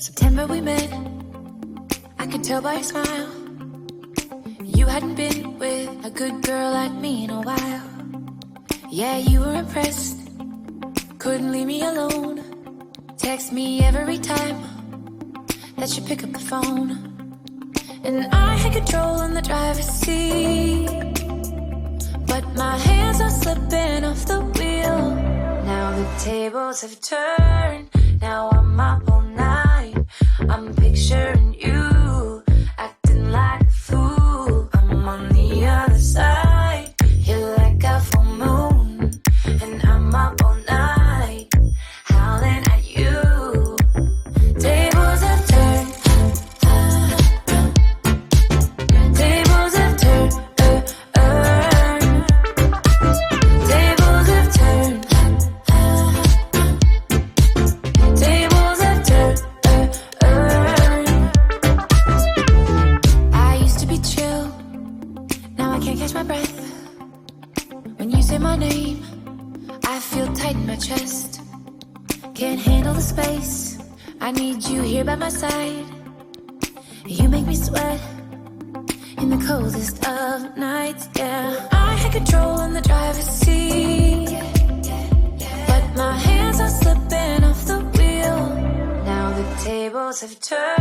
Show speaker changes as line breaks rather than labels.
September we met, I could tell by your smile. You hadn't been with a good girl like me in a while. Yeah, you were impressed, couldn't leave me alone. Text me every time that you pick up the phone. And I had control in the driver's seat, but my hands are slipping off the wheel. Now the tables have turned, now I'm up all night. I'm picturing you, acting like a fool. I'm on the other side, you're like a full moon. And I'm up all night, howling at you. Tables have turned, tables have turned, tables have turned, tables have turned. I used to be chill, now I can't catch my breath. When you say my name, I feel tight in my chest. Can't handle the space, I need you here by my side. You make me sweat in the coldest of nights, yeah. I had control in the driver's seat, but my hands are slipping off the wheel. Now the tables have turned.